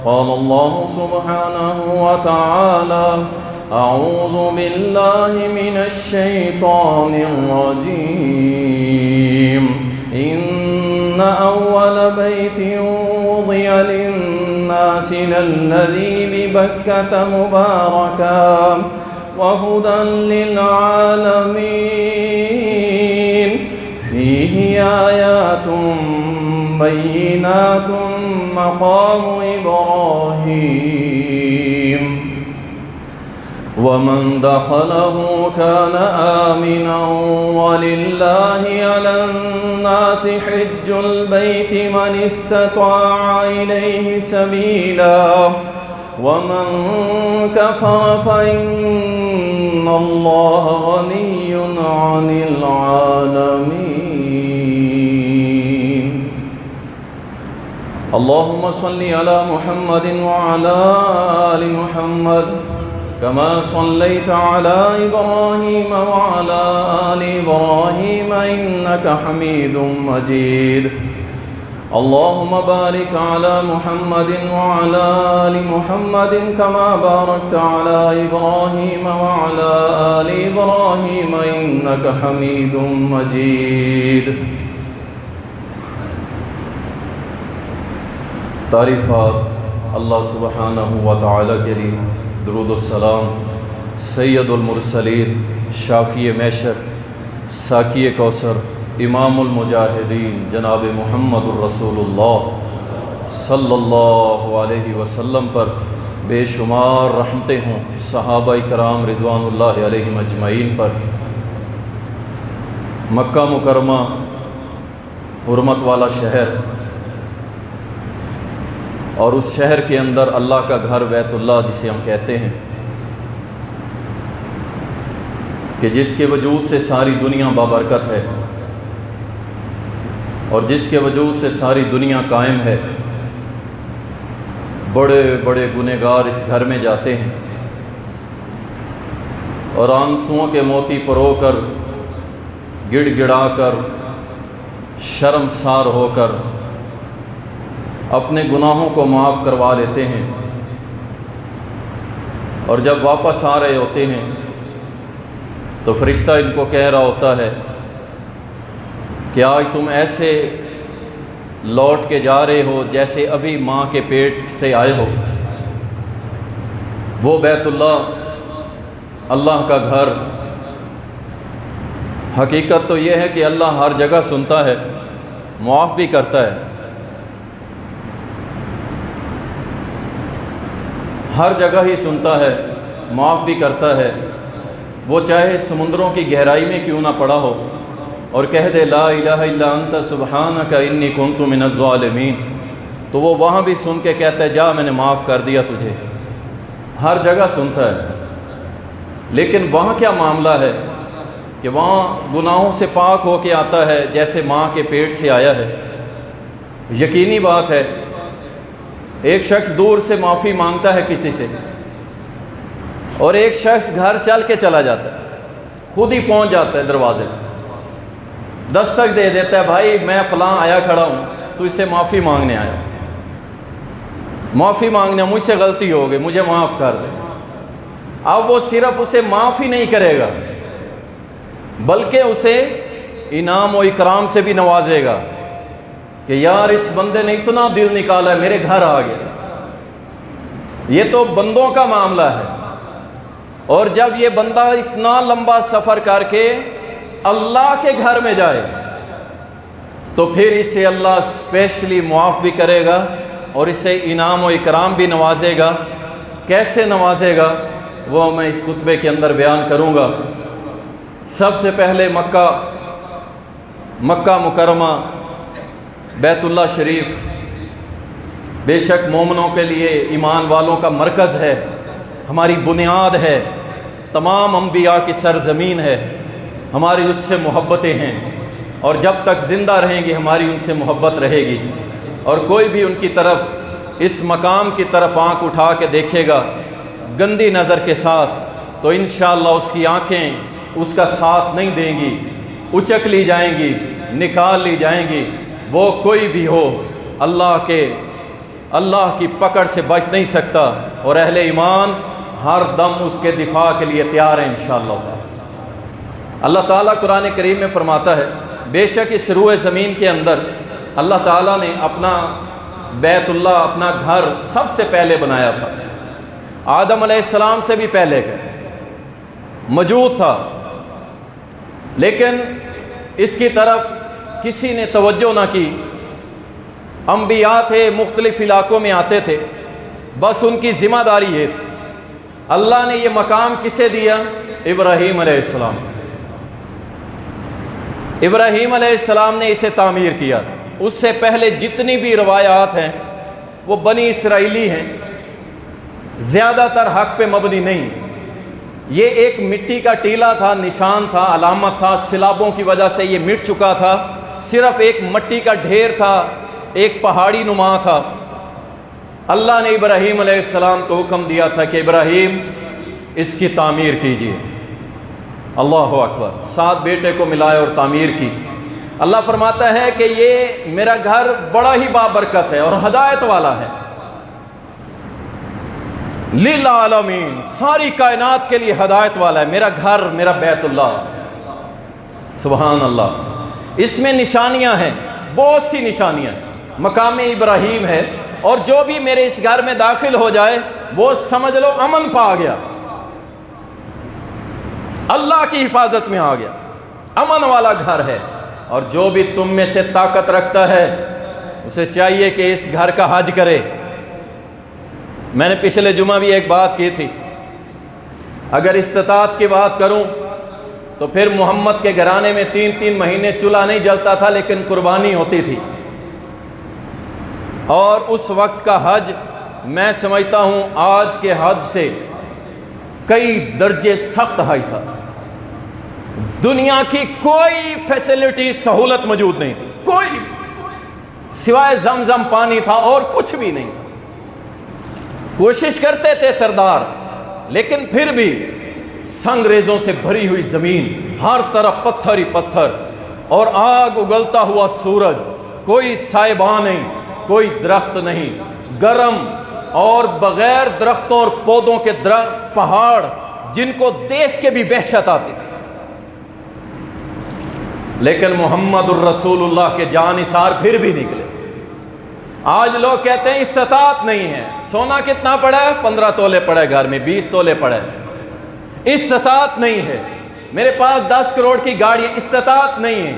قال الله سبحانه وتعالى: أعوذ بالله من الشيطان الرجيم. إن أول بيت وضع للناس للذي ببكة مباركا وهدى للعالمين فيه آيات بينات مقام إبراهيم ومن دخله كان آمنا ولله على الناس حج البيت من استطاع إليه سبيلا ومن كفر فإن الله غني عن العالمين. اللهم صل على محمد وعلى آل محمد كما صليت على إبراهيم وعلى آل إبراهيم إنك حميد مجيد. اللهم بارك على محمد وعلى آل محمد كما باركت على إبراهيم وعلى آل إبراهيم إنك حميد مجيد. تعریفات اللہ سبحانہ و تعالی کے لیے، درود السلام سید المرسلین، شافی محشر، ساقی کوثر، امام المجاہدین جناب محمد الرسول اللہ صلی اللہ علیہ وسلم پر بے شمار رحمتیں ہوں، صحابہ کرام رضوان اللہ علیہم اجمعین پر. مکہ مکرمہ حرمت والا شہر، اور اس شہر کے اندر اللہ کا گھر بیت اللہ جسے ہم کہتے ہیں، کہ جس کے وجود سے ساری دنیا بابرکت ہے اور جس کے وجود سے ساری دنیا قائم ہے. بڑے بڑے گنہگار اس گھر میں جاتے ہیں اور آنسوؤں کے موتی پرو کر، گڑ گڑا کر، شرمسار ہو کر اپنے گناہوں کو معاف کروا لیتے ہیں، اور جب واپس آ رہے ہوتے ہیں تو فرشتہ ان کو کہہ رہا ہوتا ہے کہ آج تم ایسے لوٹ کے جا رہے ہو جیسے ابھی ماں کے پیٹ سے آئے ہو. وہ بیت اللہ، اللہ کا گھر، حقیقت تو یہ ہے کہ اللہ ہر جگہ سنتا ہے، معاف بھی کرتا ہے. ہر جگہ ہی سنتا ہے، معاف بھی کرتا ہے. وہ چاہے سمندروں کی گہرائی میں کیوں نہ پڑا ہو اور کہہ دے لا الہ الا انت سبحانک انی کنت من الظالمین، تو وہ وہاں بھی سن کے کہتا ہے جا میں نے معاف کر دیا تجھے. ہر جگہ سنتا ہے، لیکن وہاں کیا معاملہ ہے کہ وہاں گناہوں سے پاک ہو کے آتا ہے جیسے ماں کے پیٹ سے آیا ہے. یقینی بات ہے، ایک شخص دور سے معافی مانگتا ہے کسی سے، اور ایک شخص گھر چل کے چلا جاتا ہے، خود ہی پہنچ جاتا ہے دروازے پہ، دستک دے دیتا ہے بھائی میں فلاں آیا کھڑا ہوں، تو اس سے معافی مانگنے آیا، معافی مانگنے، مجھ سے غلطی ہو گئی، مجھے معاف کر دے. اب وہ صرف اسے معاف ہی نہیں کرے گا بلکہ اسے انعام و اکرام سے بھی نوازے گا کہ یار اس بندے نے اتنا دل نکالا ہے، میرے گھر آ گیا. یہ تو بندوں کا معاملہ ہے، اور جب یہ بندہ اتنا لمبا سفر کر کے اللہ کے گھر میں جائے تو پھر اسے اللہ اسپیشلی معاف بھی کرے گا اور اسے انعام و اکرام بھی نوازے گا. کیسے نوازے گا وہ میں اس خطبے کے اندر بیان کروں گا. سب سے پہلے مکہ مکرمہ بیت اللہ شریف بے شک مومنوں کے لیے، ایمان والوں کا مرکز ہے، ہماری بنیاد ہے، تمام انبیاء کی سرزمین ہے. ہماری اس سے محبتیں ہیں اور جب تک زندہ رہیں گی ہماری ان سے محبت رہے گی. اور کوئی بھی ان کی طرف، اس مقام کی طرف آنکھ اٹھا کے دیکھے گا گندی نظر کے ساتھ تو انشاءاللہ اس کی آنکھیں اس کا ساتھ نہیں دیں گی، اچک لی جائیں گی، نکال لی جائیں گی. وہ کوئی بھی ہو، اللہ کے اللہ کی پکڑ سے بچ نہیں سکتا، اور اہل ایمان ہر دم اس کے دفاع کے لیے تیار ہیں انشاءاللہ تعالی۔ اللہ تعالیٰ قرآن کریم میں فرماتا ہے بے شک اس روئے زمین کے اندر اللہ تعالیٰ نے اپنا بیت اللہ، اپنا گھر سب سے پہلے بنایا تھا۔ آدم علیہ السلام سے بھی پہلے کا موجود تھا، لیکن اس کی طرف کسی نے توجہ نہ کی۔ انبیاء تھے، مختلف علاقوں میں آتے تھے، بس ان کی ذمہ داری یہ تھی۔ اللہ نے یہ مقام کسے دیا؟ ابراہیم علیہ السلام۔ ابراہیم علیہ السلام نے اسے تعمیر کیا تھا۔ اس سے پہلے جتنی بھی روایات ہیں وہ بنی اسرائیلی ہیں، زیادہ تر حق پہ مبنی نہیں۔ یہ ایک مٹی کا ٹیلا تھا، نشان تھا، علامت تھا، سیلابوں کی وجہ سے یہ مٹ چکا تھا، صرف ایک مٹی کا ڈھیر تھا، ایک پہاڑی نما تھا۔ اللہ نے ابراہیم علیہ السلام کو حکم دیا تھا کہ ابراہیم اس کی تعمیر کیجیے۔ اللہ اکبر، 7 بیٹے کو ملائے اور تعمیر کی۔ اللہ فرماتا ہے کہ یہ میرا گھر بڑا ہی بابرکت ہے اور ہدایت والا ہے، للعالمین، ساری کائنات کے لیے ہدایت والا ہے میرا گھر، میرا بیت اللہ۔ سبحان اللہ۔ اس میں نشانیاں ہیں، بہت سی نشانیاں ہیں۔ مقام ابراہیم ہے، اور جو بھی میرے اس گھر میں داخل ہو جائے وہ سمجھ لو امن پا گیا، اللہ کی حفاظت میں آ گیا، امن والا گھر ہے۔ اور جو بھی تم میں سے طاقت رکھتا ہے اسے چاہیے کہ اس گھر کا حج کرے۔ میں نے پچھلے جمعہ بھی ایک بات کی تھی، اگر استطاعت کی بات کروں تو پھر محمد کے گھرانے میں 3 مہینے چولہا نہیں جلتا تھا، لیکن قربانی ہوتی تھی۔ اور اس وقت کا حج میں سمجھتا ہوں آج کے حج سے کئی درجے سخت حج تھا۔ دنیا کی کوئی فیسلٹی، سہولت موجود نہیں تھی، کوئی بھی، سوائے زمزم پانی تھا اور کچھ بھی نہیں تھا۔ کوشش کرتے تھے سردار، لیکن پھر بھی سنگریزوں سے بھری ہوئی زمین، ہر طرف پتھر ہی پتھر، اور آگ اگلتا ہوا سورج، کوئی سائبان نہیں، کوئی درخت نہیں، گرم اور بغیر درختوں اور پودوں کے پہاڑ جن کو دیکھ کے بھی وحشت آتی تھی۔ لیکن محمد الرسول اللہ کے جانثار پھر بھی نکلے۔ آج لوگ کہتے ہیں استطاعت نہیں ہے۔ سونا کتنا پڑا ہے؟ 15 تولے پڑے گھر میں، 20 تولے پڑے۔ استطاعت نہیں ہے۔ میرے پاس 10 کروڑ کی گاڑی ہے، استطاعت نہیں ہے۔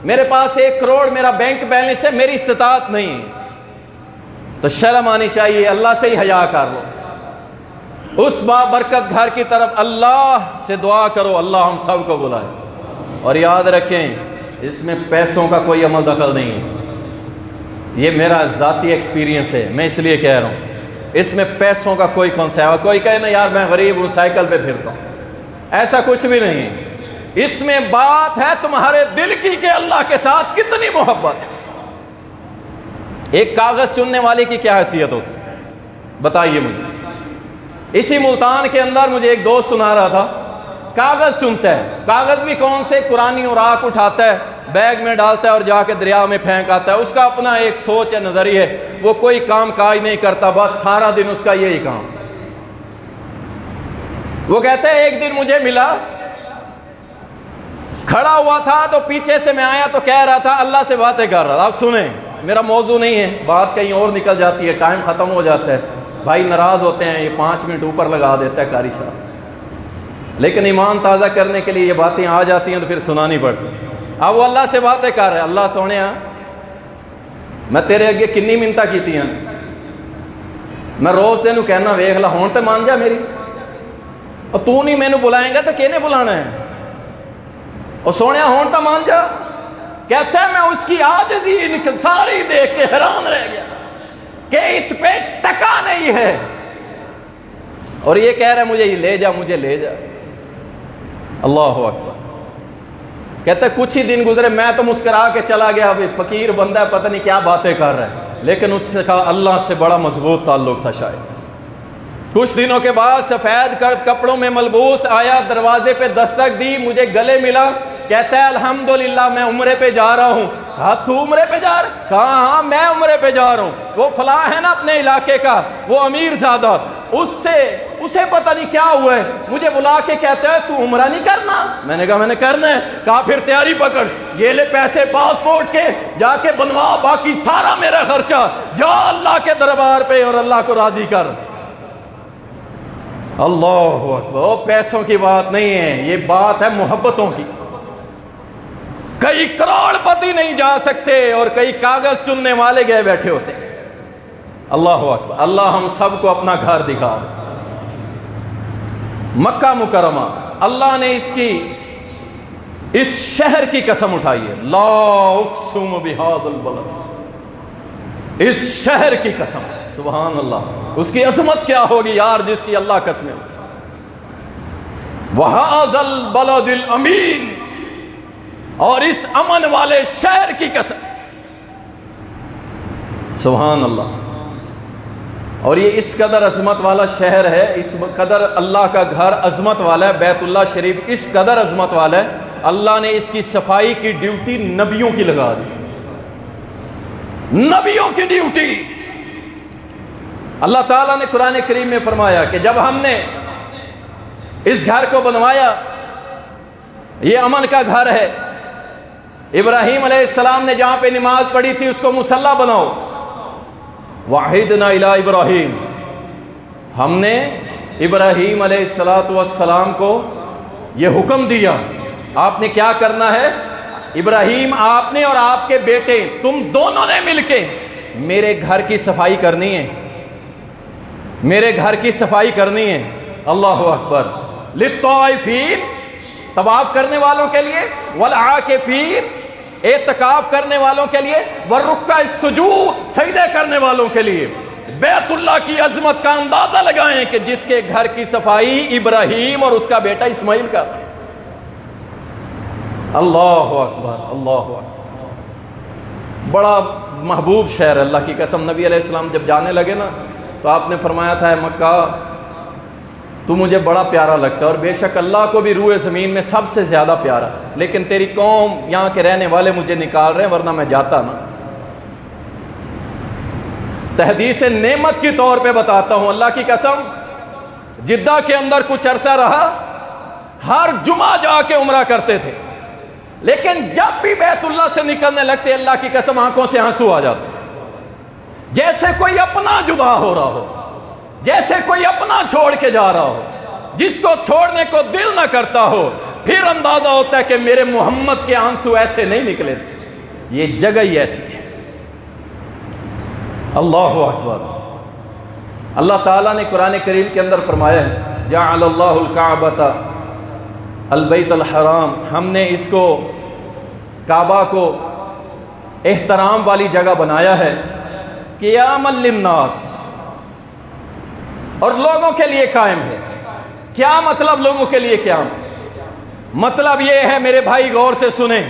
میرے پاس 1 کروڑ میرا بینک بیلنس ہے، میری استطاعت نہیں ہے۔ تو شرم آنی چاہیے، اللہ سے ہی حیا کر لو۔ اس بابرکت گھر کی طرف اللہ سے دعا کرو، اللہ ہم سب کو بلائے۔ اور یاد رکھیں اس میں پیسوں کا کوئی عمل دخل نہیں ہے، یہ میرا ذاتی ایکسپیرینس ہے، میں اس لیے کہہ رہا ہوں اس میں پیسوں کا کوئی کنسیپٹ۔ کوئی کہے نا یار میں غریب ہوں، سائیکل پہ پھرتا ہوں، ایسا کچھ بھی نہیں ہے۔ اس میں بات ہے تمہارے دل کی کہ اللہ کے ساتھ کتنی محبت ہے۔ ایک کاغذ چننے والے کی کیا حیثیت ہوتی ہے بتائیے مجھے۔ اسی ملتان کے اندر مجھے ایک دوست سنا رہا تھا، کاغذ چنتا ہے، کاغذ بھی کون سے، قرآنی اور راکھ اٹھاتا ہے، بیگ میں ڈالتا ہے اور جا کے دریا میں پھینک آتا ہے۔ اس کا اپنا ایک سوچ ہے، نظریہ ہے، وہ کوئی کام کاج نہیں کرتا، بس سارا دن اس کا یہی کام۔ وہ کہتے ہیں ایک دن مجھے ملا، کھڑا ہوا تھا تو پیچھے سے میں آیا تو کہہ رہا تھا اللہ سے باتیں کر رہا تھا۔ آپ سنیں، میرا موضوع نہیں ہے، بات کہیں اور نکل جاتی ہے، ٹائم ختم ہو جاتا ہے، بھائی ناراض ہوتے ہیں، یہ 5 منٹ اوپر لگا دیتا ہے قاری صاحب، لیکن ایمان تازہ کرنے کے لیے یہ باتیں آ جاتی ہیں تو پھر سنانی پڑتی۔ اب وہ اللہ سے باتیں کر رہے ہیں، اللہ سونے میں تیرے اگے کنی منتاں کیتیاں، میں روز تینوں کہنا ویکھ لا ہون تے مان جا میری، اور تو نہیں مینوں بلائیں گا تو کہنے بلانا ہے، اور سونے ہون تے مان جا۔ کہتا ہے میں اس کی عاجزی انکساری دیکھ کے حیران رہ گیا کہ اس پہ ٹکا نہیں ہے، اور یہ کہہ رہا ہے مجھے یہ لے جا، مجھے لے جا۔ اللہ اکبر۔ کہتا ہے کچھ ہی دن گزرے، میں تو مسکرا کے چلا گیا، ابھی فقیر بندہ ہے پتہ نہیں کیا باتیں کر رہا ہے، لیکن اس سے کہا اللہ سے بڑا مضبوط تعلق تھا شاید۔ کچھ دنوں کے بعد سفید کپڑوں میں ملبوس آیا، دروازے پہ دستک دی، مجھے گلے ملا، کہتا ہے الحمدللہ میں عمرے پہ جا رہا ہوں. کہا تو عمرے پہ جا رہا؟ کہا ہاں میں عمرے پہ جا رہا ہوں. وہ فلاں ہے نا اپنے علاقے کا وہ امیر زادہ, اسے پتہ نہیں کیا ہوا ہے, مجھے بلا کے کہتا ہے تو عمرہ نہیں کرنا؟ میں نے کہا میں نے کرنا ہے. کہا پھر تیاری پکڑ, یہ لے پیسے پاسپورٹ کے, جا کے بنوا, باقی سارا میرا خرچہ, جا اللہ کے دربار پہ اور اللہ کو راضی کر. اللہ اکبر. وہ پیسوں کی بات نہیں ہے, یہ بات ہے محبتوں کی. کئی کروڑ پتی نہیں جا سکتے اور کئی کاغذ چننے والے گئے بیٹھے ہوتے. اللہ اکبر. اللہ ہم سب کو اپنا گھر دکھا دے. مکہ مکرمہ, اللہ نے اس شہر کی قسم اٹھائی ہے, لا اقسم بہذا البلد, اس شہر کی قسم. سبحان اللہ. اس کی عظمت کیا ہوگی یار جس کی اللہ قسمیں. وہذا البلد الامین, اور اس امن والے شہر کی قسم. سبحان اللہ. اور یہ اس قدر عظمت والا شہر ہے, اس قدر اللہ کا گھر عظمت والا ہے, بیت اللہ شریف اس قدر عظمت والا ہے, اللہ نے اس کی صفائی کی ڈیوٹی نبیوں کی لگا دی. نبیوں کی ڈیوٹی. اللہ تعالیٰ نے قرآن کریم میں فرمایا کہ جب ہم نے اس گھر کو بنوایا, یہ امن کا گھر ہے, ابراہیم علیہ السلام نے جہاں پہ نماز پڑھی تھی اس کو مصلی بناؤ. وَعِدْنَا إِلَىٰ إِبْرَاهِيمَ, ہم نے ابراہیم علیہ السلام کو یہ حکم دیا, آپ نے کیا کرنا ہے. ابراہیم, آپ نے اور آپ کے بیٹے تم دونوں نے مل کے میرے گھر کی صفائی کرنی ہے, میرے گھر کی صفائی کرنی ہے. اللہ اکبر. للطائفین, طواف کرنے والوں کے لیے, والعاکفین, اعتکاف کرنے والوں کے لیے, والرکع السجود, سجدے کرنے والوں کے لیے. بیت اللہ کی عظمت کا اندازہ لگائیں کہ جس کے گھر کی صفائی ابراہیم اور اس کا بیٹا اسماعیل کا. اللہ اکبر. اللہ اکبر. بڑا محبوب شہر, اللہ کی قسم. نبی علیہ السلام جب جانے لگے نا تو آپ نے فرمایا تھا, مکہ تو مجھے بڑا پیارا لگتا ہے, اور بے شک اللہ کو بھی روئے زمین میں سب سے زیادہ پیارا, لیکن تیری قوم یہاں کے رہنے والے مجھے نکال رہے ہیں, ورنہ میں جاتا نا. تحدیث نعمت کی طور پہ بتاتا ہوں, اللہ کی قسم, جدہ کے اندر کچھ عرصہ رہا, ہر جمعہ جا کے عمرہ کرتے تھے, لیکن جب بھی بیت اللہ سے نکلنے لگتے اللہ کی قسم آنکھوں سے آنسو آ جاتے, جیسے کوئی اپنا جدا ہو رہا ہو, جیسے کوئی اپنا چھوڑ کے جا رہا ہو, جس کو چھوڑنے کو دل نہ کرتا ہو. پھر اندازہ ہوتا ہے کہ میرے محمد کے آنسو ایسے نہیں نکلے تھے, یہ جگہ ہی ایسی ہے. اللہ اکبر. اللہ تعالیٰ نے قرآن کریم کے اندر فرمایا ہے, جعل اللہ الکعبۃ البیت الحرام, ہم نے اس کو کعبہ کو احترام والی جگہ بنایا ہے, قیاما للناس, اور لوگوں کے لیے قائم ہے. کیا مطلب لوگوں کے لیے قیام؟ مطلب یہ ہے میرے بھائی غور سے سنیں,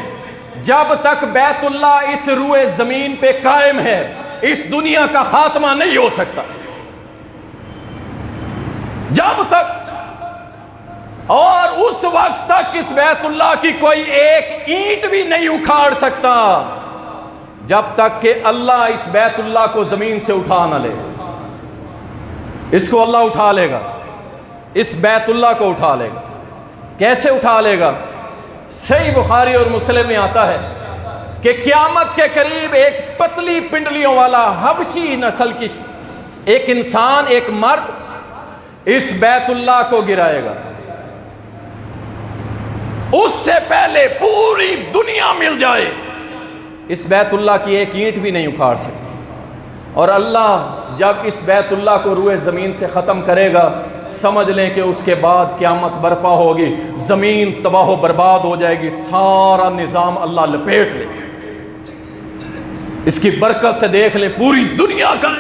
جب تک بیت اللہ اس روئے زمین پہ قائم ہے اس دنیا کا خاتمہ نہیں ہو سکتا. جب تک, اور اس وقت تک اس بیت اللہ کی کوئی ایک اینٹ بھی نہیں اکھاڑ سکتا جب تک کہ اللہ اس بیت اللہ کو زمین سے اٹھا نہ لے. اس کو اللہ اٹھا لے گا, اس بیت اللہ کو اٹھا لے گا. کیسے اٹھا لے گا؟ صحیح بخاری اور مسلم میں آتا ہے کہ قیامت کے قریب ایک پتلی پنڈلیوں والا حبشی نسل کی ایک انسان, ایک مرد اس بیت اللہ کو گرائے گا. اس سے پہلے پوری دنیا مل جائے اس بیت اللہ کی ایک اینٹ بھی نہیں اکھاڑ سکتی. اور اللہ جب اس بیت اللہ کو روئے زمین سے ختم کرے گا, سمجھ لیں کہ اس کے بعد قیامت برپا ہوگی, زمین تباہ و برباد ہو جائے گی, سارا نظام اللہ لپیٹ لے گا. اس کی برکت سے دیکھ لیں پوری دنیا کا.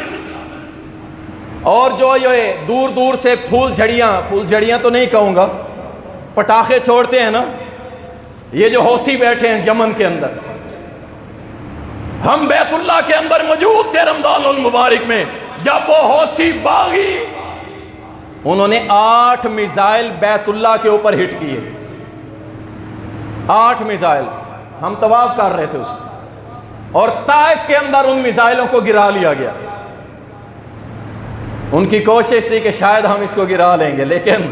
اور جو یہ دور دور سے پھول جھڑیاں تو نہیں کہوں گا, پٹاخے چھوڑتے ہیں نا, یہ جو حوثی بیٹھے ہیں یمن کے اندر, ہم بیت اللہ کے اندر موجود تھے رمضان المبارک میں, جب وہ حوثی باغی انہوں نے 8 میزائل بیت اللہ کے اوپر ہٹ کیے. 8 میزائل ہم طواف کر رہے تھے اس میں، اور طائف کے اندر ان میزائلوں کو گرا لیا گیا۔ ان کی کوشش تھی کہ شاید ہم اس کو گرا لیں گے، لیکن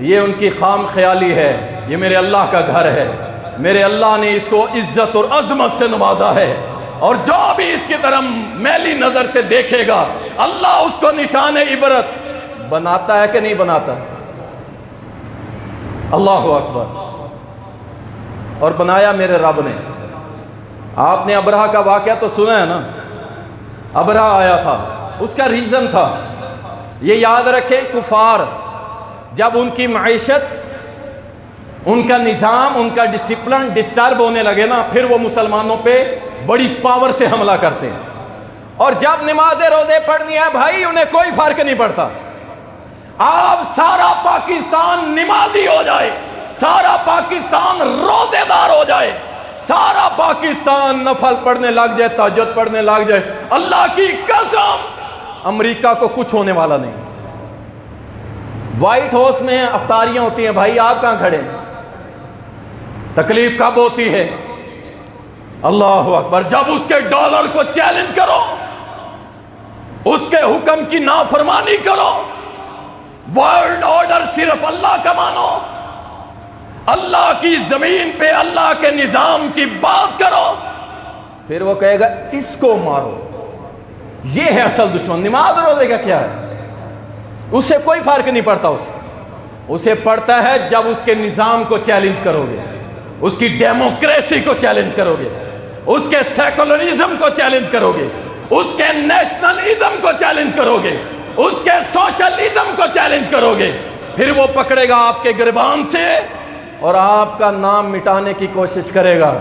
یہ ان کی خام خیالی ہے۔ یہ میرے اللہ کا گھر ہے، میرے اللہ نے اس کو عزت اور عظمت سے نوازا ہے، اور جو بھی اس کی طرف میلی نظر سے دیکھے گا اللہ اس کو نشان عبرت بناتا ہے کہ نہیں بناتا؟ اللہ اکبر۔ اور بنایا میرے رب نے۔ آپ نے ابرہہ کا واقعہ تو سنا ہے نا؟ ابرہہ آیا تھا، اس کا ریزن تھا، یہ یاد رکھیں، کفار جب ان کی معیشت، ان کا نظام، ان کا ڈسپلن ڈسٹرب ہونے لگے نا، پھر وہ مسلمانوں پہ بڑی پاور سے حملہ کرتے ہیں۔ اور جب نمازیں روزے پڑھنی ہے بھائی، انہیں کوئی فرق نہیں پڑتا۔ آپ سارا پاکستان نمازی ہو جائے، سارا پاکستان روزے دار ہو جائے، سارا پاکستان نفل پڑھنے لگ جائے، تہجد پڑھنے لگ جائے، اللہ کی قسم امریکہ کو کچھ ہونے والا نہیں۔ وائٹ ہاؤس میں افطاریاں ہوتی ہیں بھائی، آپ کہاں کھڑے ہیں؟ تکلیف کب ہوتی ہے؟ اللہ اکبر، جب اس کے ڈالر کو چیلنج کرو، اس کے حکم کی نافرمانی کرو، ورلڈ آرڈر صرف اللہ کا مانو، اللہ کی زمین پہ اللہ کے نظام کی بات کرو، پھر وہ کہے گا اس کو مارو۔ یہ ہے اصل دشمن۔ نماز روزے کا کیا ہے؟ اس سے کوئی فرق نہیں پڑتا، اسے پڑتا ہے جب اس کے نظام کو چیلنج کرو گے، اس کی ڈیموکریسی کو چیلنج کرو گے، اس کے سیکولرزم کو چیلنج کرو گے، اس کے نیشنلزم کو چیلنج کرو گے، اس کے سوشلزم کو چیلنج کرو گے، پھر وہ پکڑے گا آپ کے گریبان سے اور آپ کا نام مٹانے کی کوشش کرے گا۔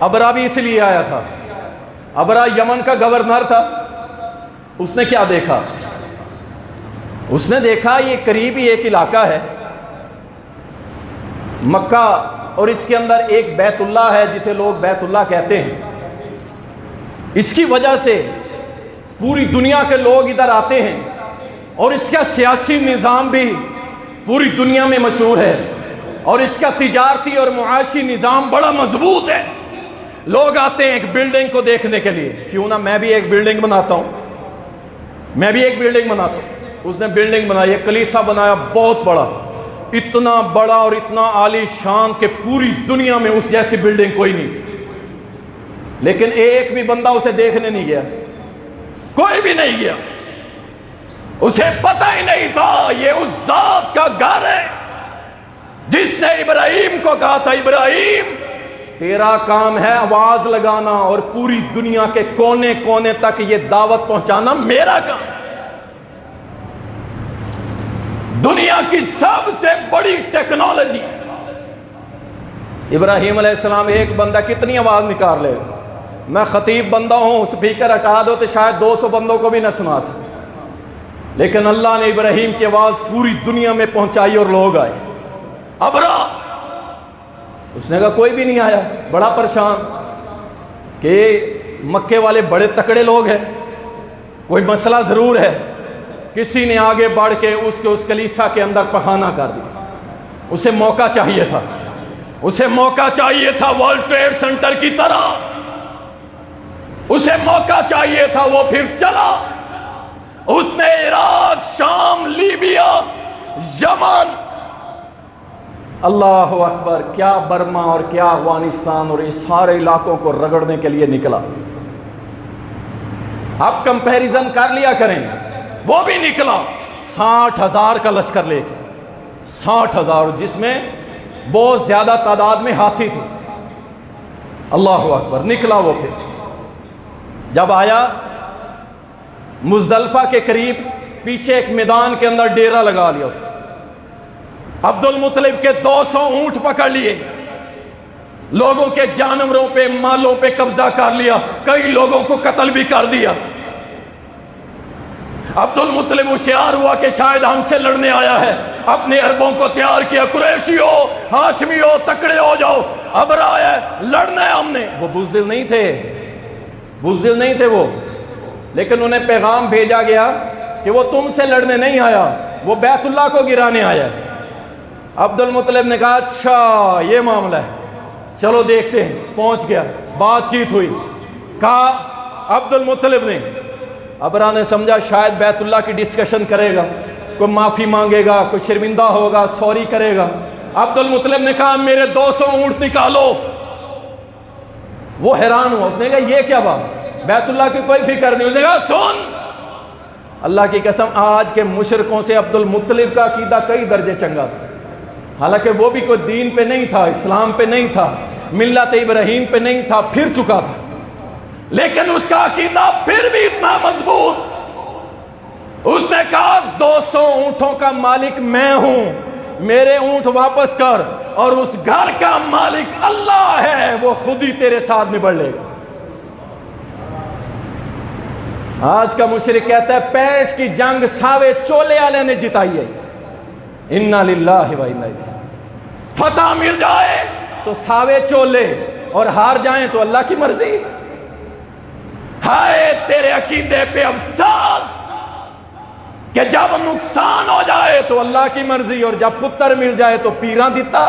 ابرا بھی اس لیے آیا تھا۔ ابرا یمن کا گورنر تھا۔ اس نے کیا دیکھا؟ اس نے دیکھا یہ قریبی ایک علاقہ ہے مکہ، اور اس کے اندر ایک بیت اللہ ہے جسے لوگ بیت اللہ کہتے ہیں۔ اس کی وجہ سے پوری دنیا کے لوگ ادھر آتے ہیں، اور اس کا سیاسی نظام بھی پوری دنیا میں مشہور ہے، اور اس کا تجارتی اور معاشی نظام بڑا مضبوط ہے۔ لوگ آتے ہیں ایک بلڈنگ کو دیکھنے کے لیے، کیوں نہ میں بھی ایک بلڈنگ بناتا ہوں، میں بھی ایک بلڈنگ بناتا ہوں۔ اس نے بلڈنگ بنائی، ایک کلیسا بنایا بہت بڑا، اتنا بڑا اور اتنا عالی شان کہ پوری دنیا میں اس جیسی بلڈنگ کوئی نہیں تھی، لیکن ایک بھی بندہ اسے دیکھنے نہیں گیا، کوئی بھی نہیں گیا۔ اسے پتہ ہی نہیں تھا یہ اس ذات کا گھر ہے جس نے ابراہیم کو کہا تھا ابراہیم تیرا کام ہے آواز لگانا اور پوری دنیا کے کونے کونے تک یہ دعوت پہنچانا، میرا کام ہے۔ دنیا کی سب سے بڑی ٹیکنالوجی، ابراہیم علیہ السلام ایک بندہ کتنی آواز نکال لے گا؟ میں خطیب بندہ ہوں، سپیکر ہٹا دو تو شاید 200 بندوں کو بھی نہ سنا سکے، لیکن اللہ نے ابراہیم کی آواز پوری دنیا میں پہنچائی اور لوگ آئے۔ ابرا اس نے کہا کوئی بھی نہیں آیا، بڑا پریشان کہ مکے والے بڑے تکڑے لوگ ہیں، کوئی مسئلہ ضرور ہے۔ کسی نے آگے بڑھ کے اس کلیسا کے اندر پخانہ کر دیا۔ اسے موقع چاہیے تھا، اسے موقع چاہیے تھا ورلڈ ٹریڈ سینٹر کی طرح، اسے موقع چاہیے تھا، وہ پھر چلا۔ اس نے عراق، شام، لیبیا، یمن، اللہ اکبر، کیا برما اور کیا افغانستان اور یہ سارے علاقوں کو رگڑنے کے لیے نکلا۔ اب کمپیریزن کر لیا کریں، وہ بھی نکلا 60,000 کا لشکر لے کے، 60,000، جس میں بہت زیادہ تعداد میں ہاتھی تھے۔ اللہ اکبر، نکلا وہ۔ پھر جب آیا مزدلفہ کے قریب، پیچھے ایک میدان کے اندر ڈیرا لگا لیا اس نے۔ عبد المطلب کے 200 اونٹ پکڑ لیے، لوگوں کے جانوروں پہ، مالوں پہ قبضہ کر لیا، کئی لوگوں کو قتل بھی کر دیا۔ عبد المطلب ہوشیار ہوا کہ شاید ہم سے لڑنے آیا ہے، اپنے عربوں کو تیار کیا، قریشی ہو، ہاشمی ہو، تکڑے ہو جاؤ، ابرا آیا ہے، لڑنا ہے ہم نے۔ وہ بزدل نہیں تھے، بزدل نہیں تھے وہ، لیکن انہیں پیغام بھیجا گیا کہ وہ تم سے لڑنے نہیں آیا، وہ بیت اللہ کو گرانے آیا ہے۔ عبد المطلب نے کہا اچھا یہ معاملہ ہے، چلو دیکھتے ہیں. پہنچ گیا, بات چیت ہوئی, کہا عبد المطلب نے. ابرا نے سمجھا شاید بیت اللہ کی ڈسکشن کرے گا, کوئی معافی مانگے گا, کوئی شرمندہ ہوگا, سوری کرے گا. عبد المطلب نے کہا میرے 200 اونٹ نکالو. وہ حیران ہوا, اس نے کہا یہ کیا بات, بیت اللہ کی کوئی فکر نہیں. اس نے کہا سن, اللہ کی قسم آج کے مشرکوں سے عبد المطلب کا عقیدہ کئی درجے چنگا تھا. حالانکہ وہ بھی کوئی دین پہ نہیں تھا, اسلام پہ نہیں تھا, ملت ابراہیم پہ نہیں تھا, پھر چکا تھا, لیکن اس کا عقیدہ پھر بھی اتنا مضبوط. اس نے کہا 200 اونٹوں کا مالک میں ہوں, میرے اونٹ واپس کر, اور اس گھر کا مالک اللہ ہے, وہ خود ہی تیرے ساتھ نبڑ لے گا. آج کا مشرک کہتا ہے پیٹ کی جنگ ساوے چولے والے نے جتائی ہے. انا للہ و انا الیہ. فتح مل جائے تو ساوے چولے, اور ہار جائیں تو اللہ کی مرضی. ہائے تیرے عقیدے پہ افسوس کہ جب نقصان ہو جائے تو اللہ کی مرضی, اور جب پتر مل جائے تو پیراں دیتا.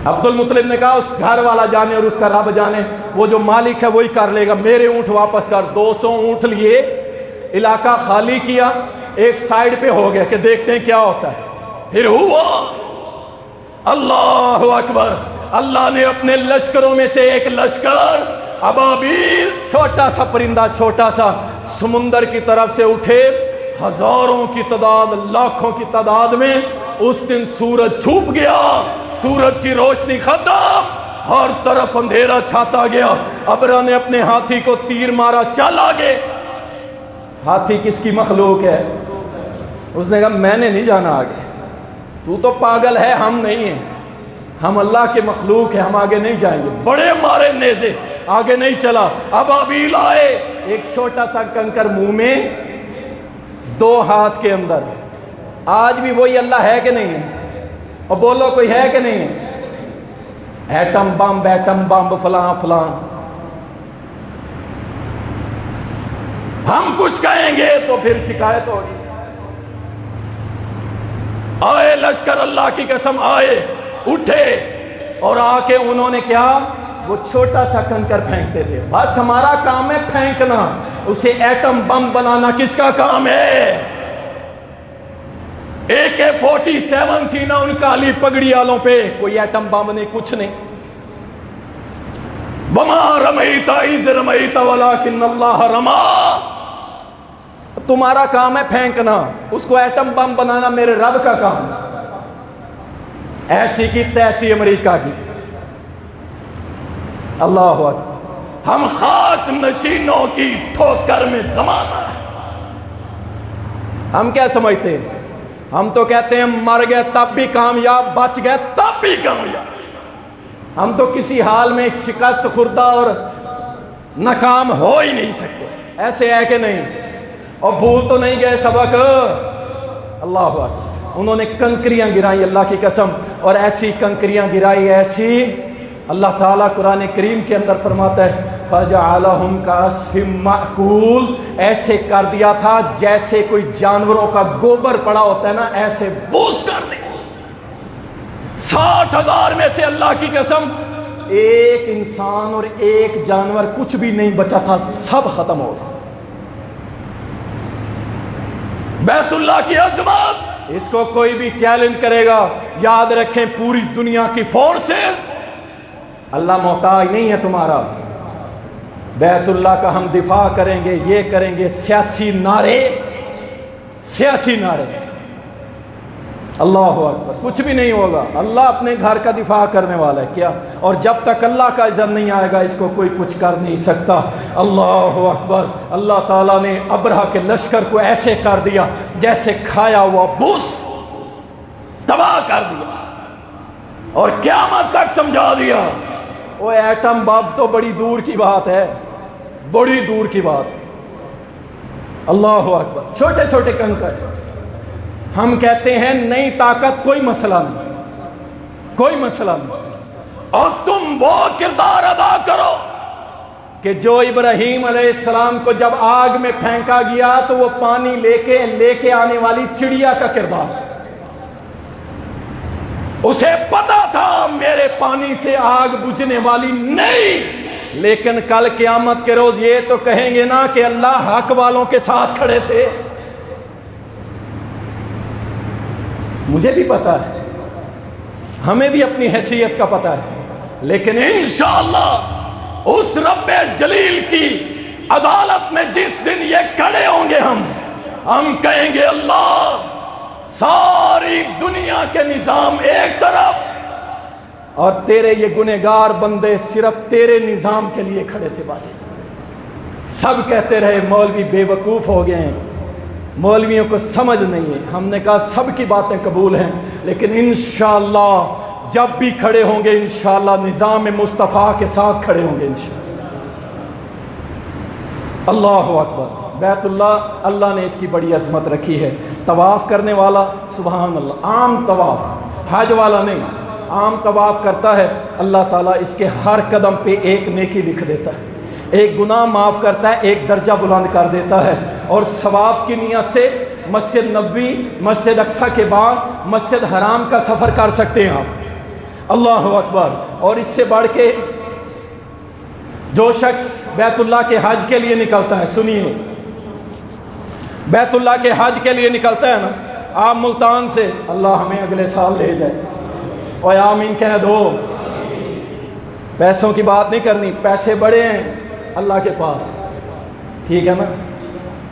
عبد المطلب نے کہا اس گھر والا جانے اور اس کا رب جانے, وہ جو مالک ہے وہی کر لے گا, میرے اونٹ واپس کر. 200 اونٹ لیے, علاقہ خالی کیا, ایک سائیڈ پہ ہو گیا کہ دیکھتے ہیں کیا ہوتا ہے. پھر ہوا اللہ اکبر, اللہ نے اپنے لشکروں میں سے ایک لشکر ابابیل, چھوٹا سا پرندہ, چھوٹا سا, سمندر کی طرف سے اٹھے, ہزاروں کی تعداد, لاکھوں کی تعداد میں. اس دن سورج چھپ گیا, سورج کی روشنی ختم, ہر طرف اندھیرا چھاتا گیا. ابرا نے اپنے ہاتھی کو تیر مارا, چل آگے. ہاتھی کس کی مخلوق ہے؟ اس نے کہا میں نے نہیں جانا آگے, تو تو پاگل ہے, ہم نہیں ہیں, ہم اللہ کے مخلوق ہیں, ہم آگے نہیں جائیں گے. بڑے مارے نیزے, آگے نہیں چلا. ابابیل آئے, ایک چھوٹا سا کنکر منہ میں, 2 ہاتھ کے اندر. آج بھی وہی اللہ ہے کہ نہیں ہے؟ اور بولو کوئی ہے کہ نہیں ہے؟ ایٹم بم فلاں فلاں. ہم کچھ کہیں گے تو پھر شکایت ہوگی. آئے لشکر, اللہ کی قسم آئے, اٹھے, اور آ کے انہوں نے کیا, وہ چھوٹا سا کنکر پھینکتے تھے. بس ہمارا کام ہے پھینکنا, اسے ایٹم بم بنانا کس کا کام ہے؟ AK-47 تھی نا ان کالی پگڑی والوں پہ, کوئی ایٹم بم نہیں, کچھ نہیں. وما رمیت اذ رمیت ولکن اللہ رما. تمہارا کام ہے پھینکنا, اس کو ایٹم بم بنانا میرے رب کا کام. ایسی کی تیسی امریکہ کی. اللہ اکبر. ہم خاک نشینوں کی ٹھوکر میں زمانہ ہے. ہم کیا سمجھتے ہیں؟ ہم تو کہتے ہیں مر گئے تب بھی کامیاب, بچ گئے تب بھی کامیاب. ہم تو کسی حال میں شکست خوردہ اور ناکام ہو ہی نہیں سکتے. ایسے ہے کہ نہیں؟ اور بھول تو نہیں گئے سبق. اللہ اکبر. انہوں نے کنکریاں گرائی اللہ کی قسم, اور ایسی کنکریاں گرائی, ایسی. اللہ تعالیٰ قرآن کریم کے اندر فرماتا ہے فَجَعَلَهُمْ كَعَصْفٍ مَأْكُولٍ, ایسے کر دیا تھا جیسے کوئی جانوروں کا گوبر پڑا ہوتا ہے نا, ایسے بوس کر دیا. 60,000 میں سے اللہ کی قسم ایک انسان اور ایک جانور کچھ بھی نہیں بچا تھا, سب ختم ہو گئے. بیت اللہ کی عظمت, اس کو کوئی بھی چیلنج کرے گا, یاد رکھیں پوری دنیا کی فورسز, اللہ محتاج نہیں ہے تمہارا. بیت اللہ کا ہم دفاع کریں گے, یہ کریں گے, سیاسی نعرے, سیاسی نعرے, اللہ اکبر, کچھ بھی نہیں ہوگا. اللہ اپنے گھر کا دفاع کرنے والا ہے کیا, اور جب تک اللہ کا اذن نہیں آئے گا اس کو کوئی کچھ کر نہیں سکتا. اللہ اکبر. اللہ تعالیٰ نے ابرہہ کے لشکر کو ایسے کر دیا جیسے کھایا ہوا بوس, تباہ کر دیا, اور قیامت تک سمجھا دیا. وہ ایٹم بم تو بڑی دور کی بات ہے, بڑی دور کی بات. اللہ اکبر. چھوٹے چھوٹے کنکر. ہم کہتے ہیں نئی طاقت کوئی مسئلہ نہیں, کوئی مسئلہ نہیں, اور تم وہ کردار ادا کرو کہ جو ابراہیم علیہ السلام کو جب آگ میں پھینکا گیا تو وہ پانی لے کے آنے والی چڑیا کا کردار تھا. اسے پتا تھا میرے پانی سے آگ بجھنے والی نہیں، لیکن کل قیامت کے روز یہ تو کہیں گے نا کہ اللہ حق والوں کے ساتھ کھڑے تھے۔ مجھے بھی پتا ہے، ہمیں بھی اپنی حیثیت کا پتا ہے، لیکن انشاءاللہ اس رب جلیل کی عدالت میں جس دن یہ کھڑے ہوں گے ہم کہیں گے اللہ ساری دنیا کے نظام ایک طرف اور تیرے یہ گنہگار بندے صرف تیرے نظام کے لیے کھڑے تھے بس۔ سب کہتے رہے مولوی بے وقوف ہو گئے ہیں، مولویوں کو سمجھ نہیں ہے۔ ہم نے کہا سب کی باتیں قبول ہیں، لیکن انشاءاللہ جب بھی کھڑے ہوں گے انشاءاللہ نظام مصطفیٰ کے ساتھ کھڑے ہوں گے انشاءاللہ۔ اللہ اکبر۔ بیت اللہ، اللہ نے اس کی بڑی عظمت رکھی ہے۔ طواف کرنے والا سبحان اللہ، عام طواف، حج والا نہیں، عام طواف کرتا ہے، اللہ تعالیٰ اس کے ہر قدم پہ ایک نیکی لکھ دیتا ہے، ایک گناہ معاف کرتا ہے، ایک درجہ بلند کر دیتا ہے، اور ثواب کی نیت سے مسجد نبوی، مسجد اقصیٰ کے بعد مسجد حرام کا سفر کر سکتے ہیں آپ۔ اللہ اکبر۔ اور اس سے بڑھ کے جو شخص بیت اللہ کے حج کے لیے نکلتا ہے، سنیے، بیت اللہ کے حج کے لیے نکلتا ہے نا، آپ ملتان سے، اللہ ہمیں اگلے سال لے جائے، اور آمین کہہ دو۔ پیسوں کی بات نہیں کرنی، پیسے بڑے ہیں اللہ کے پاس، ٹھیک ہے نا،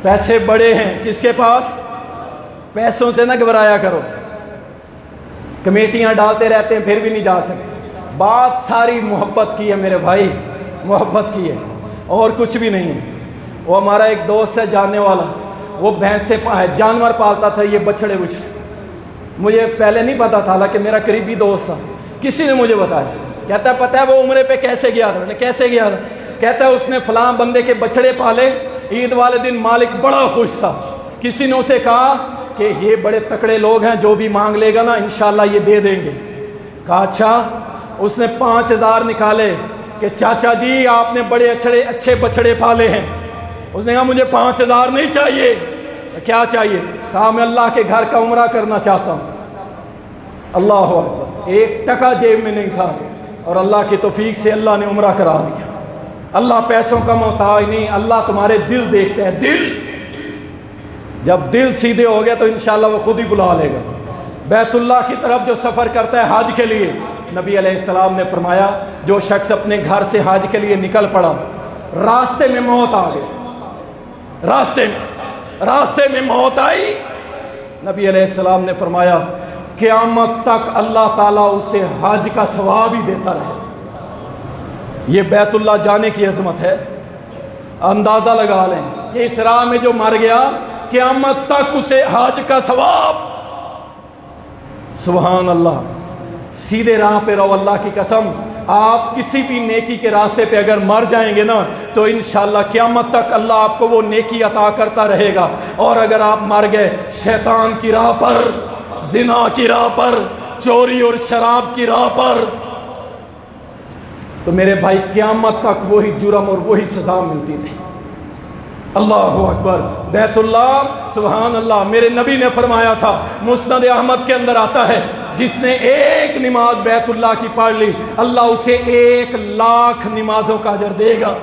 پیسے بڑے ہیں کس کے پاس؟ پیسوں سے نہ گھبرایا کرو، کمیٹیاں ڈالتے رہتے ہیں پھر بھی نہیں جا سکتے۔ بات ساری محبت کی ہے میرے بھائی، محبت کی ہے، اور کچھ بھی نہیں ہے۔ وہ ہمارا ایک دوست ہے جاننے والا، وہ بھینس سے جانور پالتا تھا، یہ بچھڑے بچھڑے، مجھے پہلے نہیں پتا تھا، حالانکہ میرا قریبی دوست تھا، کسی نے مجھے بتایا، کہتا ہے پتہ ہے وہ عمرے پہ کیسے گیا تھا؟ میں نے کیسے گیا تھا؟ کہتا ہے اس نے فلاں بندے کے بچھڑے پالے، عید والے دن مالک بڑا خوش تھا، کسی نے اسے کہا کہ یہ بڑے تکڑے لوگ ہیں، جو بھی مانگ لے گا نا انشاءاللہ یہ دے دیں گے۔ کہا اچھا، اس نے 5000 نکالے کہ چاچا جی آپ نے بڑے اچھے بچھڑے پالے ہیں۔ اس نے کہا مجھے 5000 نہیں چاہیے۔ کیا چاہیے؟ کہا میں اللہ کے گھر کا عمرہ کرنا چاہتا ہوں۔ اللہ اکبر، 1 ٹکا جیب میں نہیں تھا، اور اللہ کی توفیق سے اللہ نے عمرہ کرا دیا۔ اللہ پیسوں کا محتاج نہیں، اللہ تمہارے دل دیکھتے ہیں، دل۔ جب دل سیدھے ہو گئے تو انشاءاللہ وہ خود ہی بلا لے گا۔ بیت اللہ کی طرف جو سفر کرتا ہے حج کے لیے، نبی علیہ السلام نے فرمایا جو شخص اپنے گھر سے حج کے لیے نکل پڑا، راستے میں موت آ گئی، راستے میں موت آئی، نبی علیہ السلام نے فرمایا قیامت تک اللہ تعالیٰ اسے حج کا ثواب ہی دیتا رہے۔ یہ بیت اللہ جانے کی عظمت ہے، اندازہ لگا لیں کہ اس راہ میں جو مر گیا قیامت تک اسے حج کا ثواب۔ سبحان اللہ۔ سیدھے راہ پہ رہو، اللہ کی قسم، آپ کسی بھی نیکی کے راستے پہ اگر مر جائیں گے نا تو انشاءاللہ قیامت تک اللہ آپ کو وہ نیکی عطا کرتا رہے گا۔ اور اگر آپ مر گئے شیطان کی راہ پر، زنا کی راہ پر، چوری اور شراب کی راہ پر، تو میرے بھائی قیامت تک وہی جرم اور وہی سزا ملتی رہی۔ اللہ اکبر۔ بیت اللہ، سبحان اللہ، میرے نبی نے فرمایا تھا، مسند احمد کے اندر آتا ہے، جس نے 1 نماز بیت اللہ کی پڑھ لی اللہ اسے 1,00,000 نمازوں کا اجر دے گا۔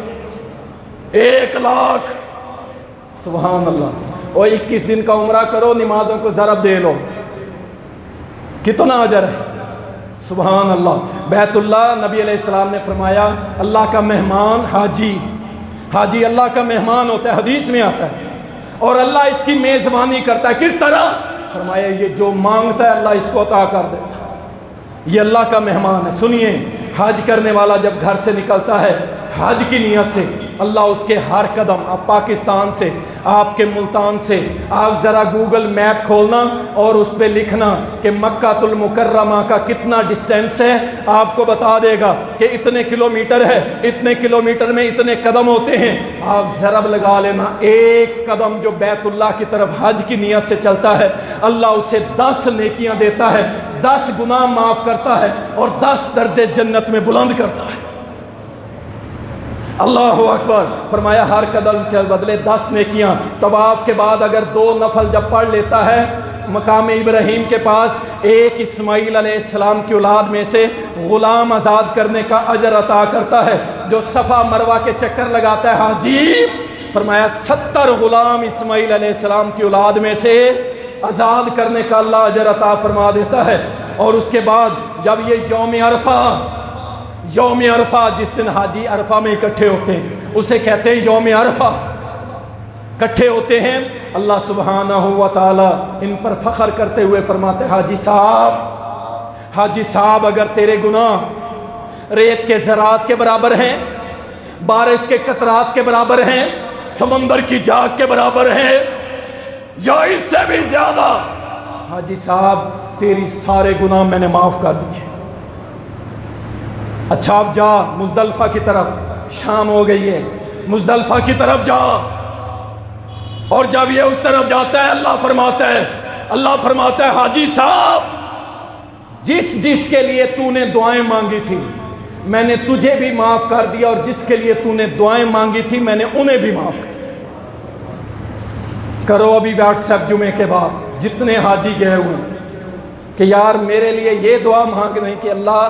1,00,000، سبحان اللہ۔ اور 21 دن کا عمرہ کرو، نمازوں کو ضرب دے لو، کتنا اجر ہے، سبحان اللہ۔ بیت اللہ، نبی علیہ السلام نے فرمایا اللہ کا مہمان حاجی اللہ کا مہمان ہوتا ہے، حدیث میں آتا ہے، اور اللہ اس کی میزبانی کرتا ہے۔ کس طرح؟ فرمایا یہ جو مانگتا ہے اللہ اس کو عطا کر دیتا ہے، یہ اللہ کا مہمان ہے۔ سنیے، حج کرنے والا جب گھر سے نکلتا ہے حج کی نیت سے، اللہ اس کے ہر قدم، آپ پاکستان سے، آپ کے ملتان سے، آپ ذرا گوگل میپ کھولنا اور اس پہ لکھنا کہ مکہ المکرمہ کا کتنا ڈسٹینس ہے، آپ کو بتا دے گا کہ اتنے کلومیٹر ہے، اتنے کلومیٹر میں اتنے قدم ہوتے ہیں۔ آپ ضرب لگا لینا، 1 قدم جو بیت اللہ کی طرف حج کی نیت سے چلتا ہے اللہ اسے 10 نیکیاں دیتا ہے، 10 گناہ معاف کرتا ہے، اور 10 درجے جنت میں بلند کرتا ہے۔ اللہ اکبر۔ فرمایا ہر قدم کے بدلے 10 نیکیاں۔ طواف کے بعد اگر 2 نفل جب پڑھ لیتا ہے مقام ابراہیم کے پاس ایک اسماعیل علیہ السلام کی اولاد میں سے غلام آزاد کرنے کا اجر عطا کرتا ہے، جو صفا مروہ کے چکر لگاتا ہے حاجی، فرمایا 70 غلام اسماعیل علیہ السلام کی اولاد میں سے آزاد کرنے کا اللہ اجر عطا فرما دیتا ہے۔ اور اس کے بعد جب یہ یوم عرفہ جس دن حاجی عرفہ میں اکٹھے ہوتے ہیں اسے کہتے ہیں یوم عرفہ، اکٹھے ہوتے ہیں، اللہ سبحانہ و تعالی ان پر فخر کرتے ہوئے فرماتے ہیں حاجی صاحب اگر تیرے گناہ ریت کے ذرات کے برابر ہیں، بارش کے قطرات کے برابر ہیں، سمندر کی جھاگ کے برابر ہیں یا اس سے بھی زیادہ، حاجی صاحب تیری سارے گناہ میں نے معاف کر دیے۔ اچھا اب جا مزدلفہ کی طرف، شام ہو گئی ہے، مزدلفہ کی طرف جا، اور جب یہ اس طرف جاتا ہے اللہ فرماتا ہے حاجی صاحب جس کے لیے تو نے دعائیں مانگی تھی میں نے تجھے بھی معاف کر دیا، اور جس کے لیے تو نے دعائیں مانگی تھی میں نے انہیں بھی معاف کر دیا۔ کرو ابھی واٹس ایپ جمعے کے بعد جتنے حاجی گئے ہوئے کہ یار میرے لیے یہ دعا مانگ نہیں کہ اللہ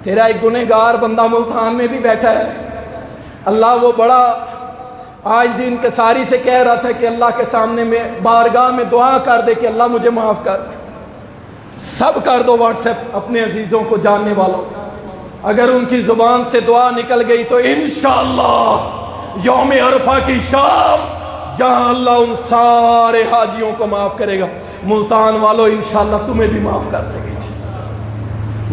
تیرا ایک گنہگار بندہ ملتان میں بھی بیٹھا ہے، اللہ وہ بڑا آج انکساری سے کہہ رہا تھا کہ اللہ کے سامنے میں بارگاہ میں دعا کر دے کہ اللہ مجھے معاف کر، سب کر دو واٹس ایپ اپنے عزیزوں کو جاننے والوں، اگر ان کی زبان سے دعا نکل گئی تو انشاءاللہ یوم عرفہ کی شام جہاں اللہ ان سارے حاجیوں کو معاف کرے گا، ملتان والوں انشاءاللہ تمہیں بھی معاف کر دے گی۔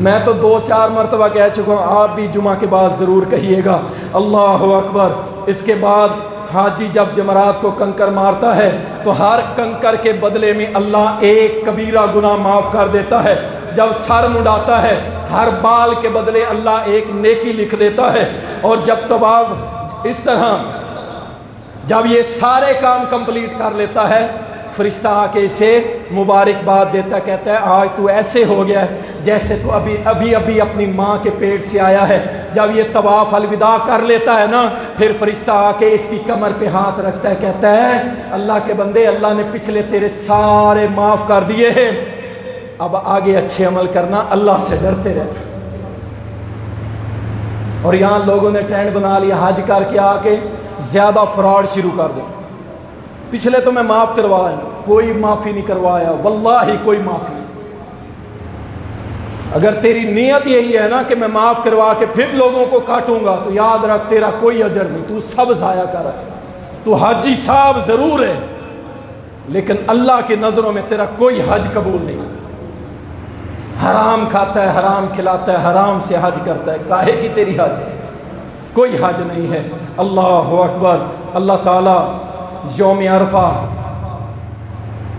میں تو 2-4 مرتبہ کہہ چکا ہوں، آپ بھی جمعہ کے بعد ضرور کہیے گا اللہ اکبر۔ اس کے بعد حاجی جب جمرات کو کنکر مارتا ہے تو ہر کنکر کے بدلے میں اللہ ایک کبیرہ گناہ معاف کر دیتا ہے، جب سر مڈاتا ہے ہر بال کے بدلے اللہ ایک نیکی لکھ دیتا ہے، اور جب طواف اس طرح جب یہ سارے کام کمپلیٹ کر لیتا ہے فرشتہ آ کے اسے مبارکباد دیتا ہے، کہتا ہے آج تو ایسے ہو گیا ہے جیسے تو ابھی اپنی ماں کے پیٹ سے آیا ہے۔ جب یہ طواف الوداع کر لیتا ہے نا، پھر فرشتہ آ کے اس کی کمر پہ ہاتھ رکھتا ہے، کہتا ہے اللہ کے بندے اللہ نے پچھلے تیرے سارے معاف کر دیے ہیں، اب آگے اچھے عمل کرنا، اللہ سے ڈرتے رہنا۔ اور یہاں لوگوں نے ٹرینڈ بنا لیا حج کر کے آ کے زیادہ فراڈ شروع کر دیں، پچھلے تو میں معاف کروایا، کوئی معافی نہیں کروایا، واللہ کوئی معافی نہیں۔ اگر تیری نیت یہی ہے نا کہ میں معاف کروا کے پھر لوگوں کو کاٹوں گا تو یاد رکھ تیرا کوئی اجر نہیں، تو سب ضائع کر رہا ہے، تو حاجی صاحب ضرور ہے لیکن اللہ کی نظروں میں تیرا کوئی حج قبول نہیں۔ حرام کھاتا ہے، حرام کھلاتا ہے، حرام سے حج کرتا ہے، کاہے کی تیری حج؟ کوئی حج نہیں ہے۔ اللہ اکبر۔ اللہ تعالیٰ یوم عرفہ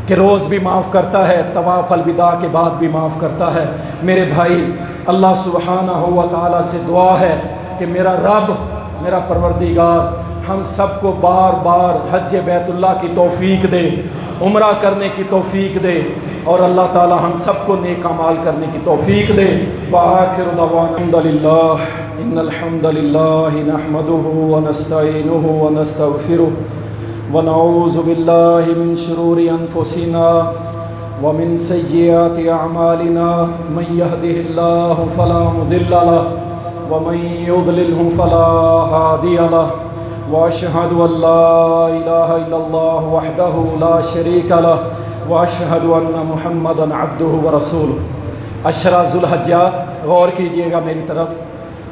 کہ روز بھی معاف کرتا ہے، طواف الوداع کے بعد بھی معاف کرتا ہے۔ میرے بھائی، اللہ سبحانہ و تعالیٰ سے دعا ہے کہ میرا رب، میرا پروردگار ہم سب کو بار بار حج بیت اللہ کی توفیق دے، عمرہ کرنے کی توفیق دے، اور اللہ تعالیٰ ہم سب کو نیک اعمال کرنے کی توفیق دے۔ وآخر دعوانا الحمدللہ ان الحمدللہ نحمده ونستعینه ونستغفره ونعوذ باللہ من شرور انفسنا ومن سیئات اعمالنا من يهده اللہ فلا مضل له ومن يضلله فلا هادی له واشهد ان لا الہ الا اللہ وحدہ لا شریک له واشهد ان محمدا عبدہ ورسولہ۔ عشرہ ذو الحجہ، غور کیجئے گا میری طرف،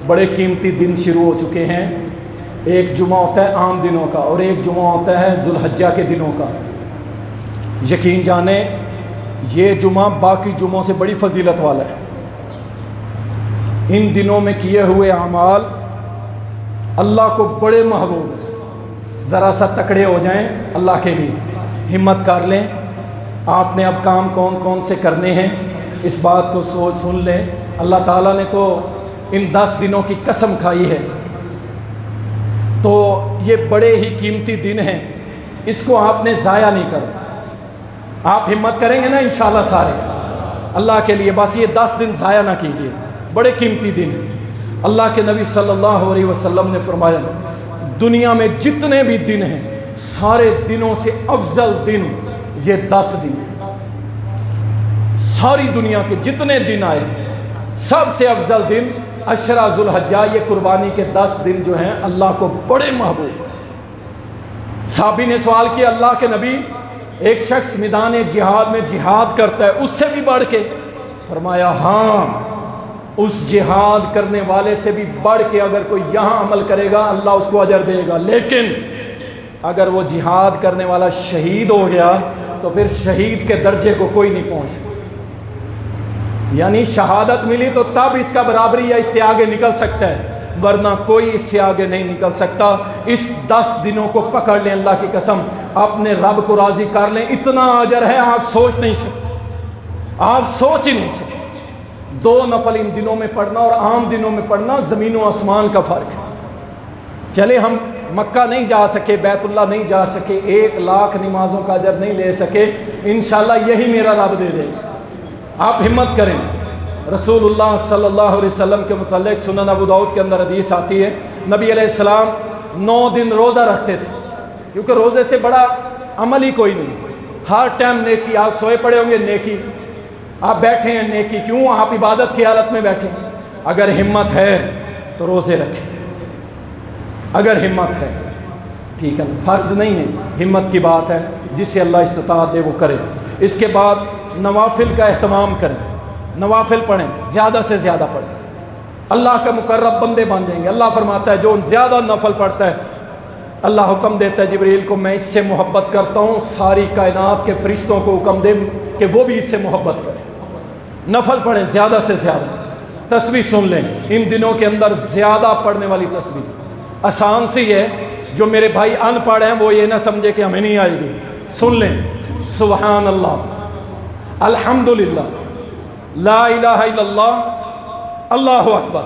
بڑے قیمتی دن شروع ہو چکے ہیں۔ ایک جمعہ ہوتا ہے عام دنوں کا اور ایک جمعہ ہوتا ہے ذو الحجہ کے دنوں کا۔ یقین جانیں یہ جمعہ باقی جمعوں سے بڑی فضیلت والا ہے۔ ان دنوں میں کیے ہوئے اعمال اللہ کو بڑے محبوب ہیں۔ ذرا سا تکڑے ہو جائیں اللہ کے لیے، ہمت کر لیں۔ آپ نے اب کام کون کون سے کرنے ہیں اس بات کو سوچ سن لیں۔ اللہ تعالیٰ نے تو ان 10 دنوں کی قسم کھائی ہے، تو یہ بڑے ہی قیمتی دن ہیں، اس کو آپ نے ضائع نہیں کرنا۔ آپ ہمت کریں گے نا انشاءاللہ سارے اللہ کے لیے، بس یہ 10 دن ضائع نہ کیجیے، بڑے قیمتی دن ہیں۔ اللہ کے نبی صلی اللہ علیہ وسلم نے فرمایا دنیا میں جتنے بھی دن ہیں سارے دنوں سے افضل دن یہ 10 دن ہیں۔ ساری دنیا کے جتنے دن آئے سب سے افضل دن عشرہ ذوالحجہ، یہ قربانی کے 10 دن جو ہیں اللہ کو بڑے محبوب۔ صحابی نے سوال کیا اللہ کے نبی، ایک شخص میدان جہاد میں جہاد کرتا ہے، اس سے بھی بڑھ کے؟ فرمایا ہاں، اس جہاد کرنے والے سے بھی بڑھ کے اگر کوئی یہاں عمل کرے گا اللہ اس کو اجر دے گا، لیکن اگر وہ جہاد کرنے والا شہید ہو گیا تو پھر شہید کے درجے کو کوئی نہیں پہنچ سکتا۔ یعنی شہادت ملی تو تب اس کا برابری یا اس سے آگے نکل سکتا ہے، ورنہ کوئی اس سے آگے نہیں نکل سکتا۔ اس 10 دنوں کو پکڑ لیں، اللہ کی قسم اپنے رب کو راضی کر لیں، اتنا اجر ہے آپ سوچ نہیں سکتے، آپ سوچ ہی نہیں سکتے۔ 2 نفل ان دنوں میں پڑھنا اور عام دنوں میں پڑھنا زمین و آسمان کا فرق ہے۔ چلے ہم مکہ نہیں جا سکے، بیت اللہ نہیں جا سکے، 1 لاکھ نمازوں کا اجر نہیں لے سکے، انشاءاللہ یہی میرا رب دے دے گا۔ آپ ہمت کریں۔ رسول اللہ صلی اللہ علیہ وسلم کے متعلق سنن ابو داؤد کے اندر حدیث آتی ہے، نبی علیہ السلام 9 دن روزہ رکھتے تھے، کیونکہ روزے سے بڑا عمل ہی کوئی نہیں۔ ہر ٹائم نیکی، آپ سوئے پڑے ہوں گے نیکی، آپ بیٹھے ہیں نیکی، کیوں؟ آپ عبادت کی حالت میں بیٹھے ہیں۔ اگر ہمت ہے تو روزے رکھیں، اگر ہمت ہے، ٹھیک ہے، فرض نہیں ہے، ہمت کی بات ہے، جسے اللہ استطاعت دے وہ کرے۔ اس کے بعد نوافل کا اہتمام کریں، نوافل پڑھیں، زیادہ سے زیادہ پڑھیں، اللہ کا مقرب بندے بن جائیں گے۔ اللہ فرماتا ہے جو زیادہ نفل پڑھتا ہے اللہ حکم دیتا ہے جبریل کو، میں اس سے محبت کرتا ہوں، ساری کائنات کے فرشتوں کو حکم دے کہ وہ بھی اس سے محبت کریں۔ نفل پڑھیں زیادہ سے زیادہ، تسبیح سن لیں، ان دنوں کے اندر زیادہ پڑھنے والی تسبیح آسان سی ہے۔ جو میرے بھائی ان پڑھ ہیں وہ یہ نہ سمجھے کہ ہمیں نہیں آئے گی، سن لیں، سبحان اللہ، الحمدللہ، لا الہ الا اللہ، اللہ اکبر۔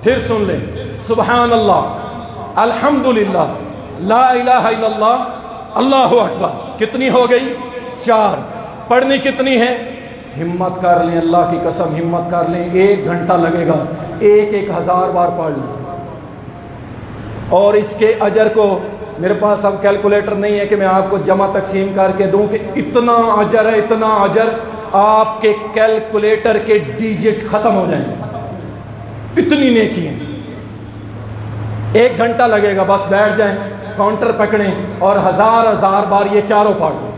پھر سن لیں، سبحان اللہ، الحمدللہ، لا الہ الا اللہ، اللہ اکبر۔ کتنی ہو گئی؟ 4۔ پڑھنی کتنی ہے؟ ہمت کر لیں، اللہ کی قسم ہمت کر لیں، 1 گھنٹہ لگے گا، 1000 بار پڑھ لیں۔ اور اس کے اجر کو میرے پاس اب کیلکولیٹر نہیں ہے کہ میں آپ کو جمع تقسیم کر کے دوں کہ اتنا اجر ہے، اتنا اجر، آپ کے کیلکولیٹر کے ڈیجٹ ختم ہو جائیں، اتنی نیکی ہیں۔ 1 گھنٹہ لگے گا، بس بیٹھ جائیں، کاؤنٹر پکڑیں اور 1000 بار یہ چاروں پڑھ لیں۔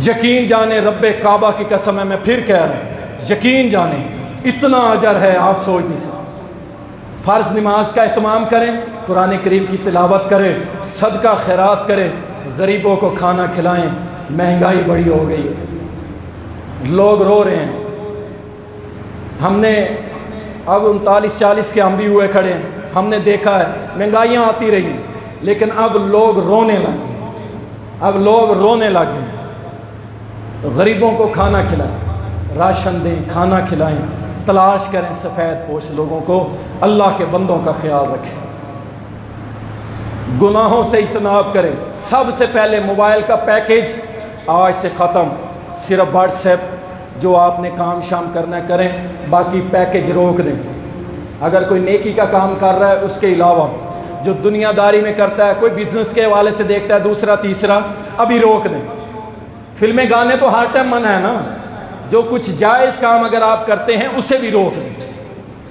یقین جانیں، رب کعبہ کی قسم ہے، میں پھر کہہ رہا ہوں، یقین جانیں اتنا اجر ہے آپ سوچ نہیں سکتے۔ فرض نماز کا اہتمام کریں، قرآن کریم کی تلاوت کریں، صدقہ خیرات کریں، غریبوں کو کھانا کھلائیں۔ مہنگائی بڑی ہو گئی ہے، لوگ رو رہے ہیں۔ ہم نے اب 39-40 کے ہم بھی ہوئے کھڑے ہیں، ہم نے دیکھا ہے مہنگائیاں آتی رہی، لیکن اب لوگ رونے لگ گئے، اب لوگ رونے لگ گئے۔ غریبوں کو کھانا کھلائیں، راشن دیں، کھانا کھلائیں، تلاش کریں سفید پوش لوگوں کو، اللہ کے بندوں کا خیال رکھیں۔ گناہوں سے اجتناب کریں۔ سب سے پہلے موبائل کا پیکیج آج سے ختم، صرف واٹس ایپ جو آپ نے کام شام کرنا ہے کریں، باقی پیکیج روک دیں۔ اگر کوئی نیکی کا کام کر رہا ہے اس کے علاوہ جو دنیا داری میں کرتا ہے، کوئی بزنس کے حوالے سے دیکھتا ہے، دوسرا تیسرا، ابھی روک دیں۔ فلمیں گانے تو ہر ٹائم منع ہے نا، جو کچھ جائز کام اگر آپ کرتے ہیں اسے بھی روک دیں،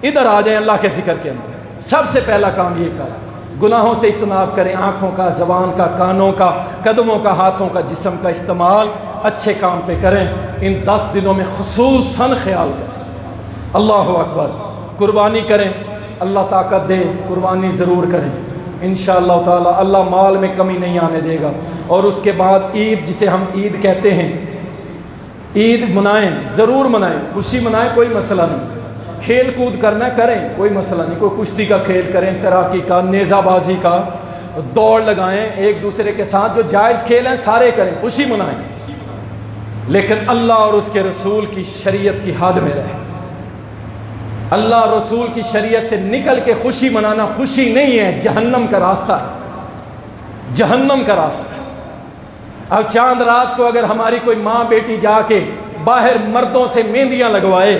ادھر آ جائیں اللہ کے ذکر کے اندر۔ سب سے پہلا کام یہ کریں، گناہوں سے اجتناب کریں، آنکھوں کا، زبان کا، کانوں کا، قدموں کا، ہاتھوں کا، جسم کا استعمال اچھے کام پہ کریں۔ ان 10 دنوں میں خصوصاً خیال کریں۔ اللہ اکبر۔ قربانی کریں، اللہ طاقت دے، قربانی ضرور کریں، انشاءاللہ تعالی اللہ مال میں کمی نہیں آنے دے گا۔ اور اس کے بعد عید، جسے ہم عید کہتے ہیں، عید منائیں، ضرور منائیں، خوشی منائیں، کوئی مسئلہ نہیں۔ کھیل کود کرنا کریں، کوئی مسئلہ نہیں، کوئی کشتی کا کھیل کریں، تیراکی کا، نیزہ بازی کا، دوڑ لگائیں ایک دوسرے کے ساتھ، جو جائز کھیل ہیں سارے کریں، خوشی منائیں، لیکن اللہ اور اس کے رسول کی شریعت کی حد میں رہیں۔ اللہ اور رسول کی شریعت سے نکل کے خوشی منانا خوشی نہیں ہے، جہنم کا راستہ ہے، جہنم کا راستہ ہے۔ اب چاند رات کو اگر ہماری کوئی ماں بیٹی جا کے باہر مردوں سے مہندیاں لگوائے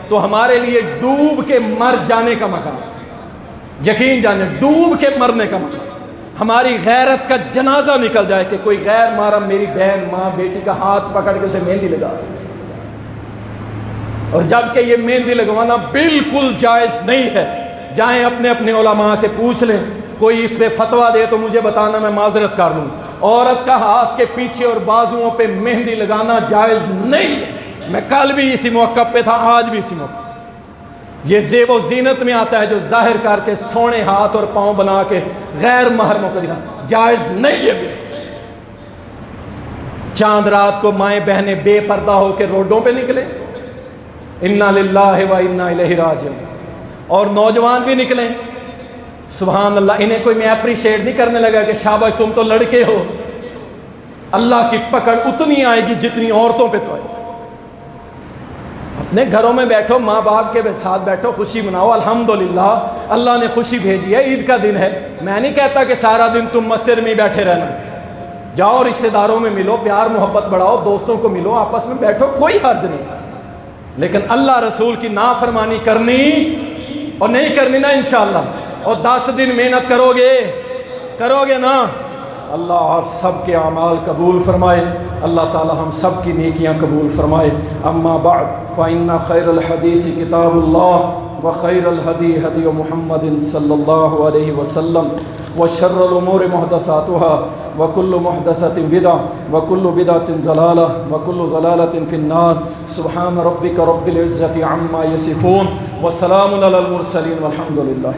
تو ہمارے لیے ڈوب کے مر جانے کا مقام، یقین جانے ڈوب کے مرنے کا مقام۔ ہماری غیرت کا جنازہ نکل جائے کہ کوئی غیر محرم میری بہن، ماں، بیٹی کا ہاتھ پکڑ کے اسے مہندی لگا، اور جبکہ یہ مہندی لگوانا بالکل جائز نہیں ہے. جائیں اپنے اپنے علماء سے پوچھ لیں, کوئی اس پہ فتویٰ دے تو مجھے بتانا, میں معذرت کر لوں. عورت کا ہاتھ کے پیچھے اور بازوؤں پہ مہندی لگانا جائز نہیں ہے. میں کل بھی اسی موقع پہ تھا, آج بھی اسی موقع. یہ زیب و زینت میں آتا ہے جو ظاہر کر کے سونے ہاتھ اور پاؤں بنا کے غیر محرموں کو دکھانا جائز نہیں ہے بالکل. چاند رات کو مائیں بہنیں بے پردہ ہو کے روڈوں پہ نکلے, انا للہ و انا الیہ راجعون, اور نوجوان بھی نکلیں, سبحان اللہ. انہیں کوئی میں اپریشیٹ نہیں کرنے لگا کہ شاباش تم تو لڑکے ہو. اللہ کی پکڑ اتنی آئے گی جتنی عورتوں پہ تو آئے گی. اپنے گھروں میں بیٹھو, ماں باپ کے ساتھ بیٹھو, خوشی مناؤ. الحمدللہ اللہ نے خوشی بھیجی ہے, عید کا دن ہے. میں نہیں کہتا کہ سارا دن تم مسجد میں ہی بیٹھے رہنا. جاؤ رشتہ داروں میں ملو, پیار محبت بڑھاؤ, دوستوں کو ملو, آپس میں بیٹھو, کوئی حرج نہیں. لیکن اللہ رسول کی نافرمانی کرنی اور نہیں کرنی نا انشاءاللہ. اور 10 دن محنت کرو گے نا, اللہ آپ سب کے اعمال قبول فرمائے. اللہ تعالی ہم سب کی نیکیاں قبول فرمائے. اما بعد فإن خیر الحدیث کتاب اللہ وخیر الہدی ہدی محمد صلی اللہ علیہ وسلم وشر الامور محدثاتها وکل محدثۃ بدعہ وکل بدعۃ ضلالہ وکل ضلالۃ فی النار. سبحان ربک رب العزۃ عما یصفون وسلام علی المرسلین والحمد للہ.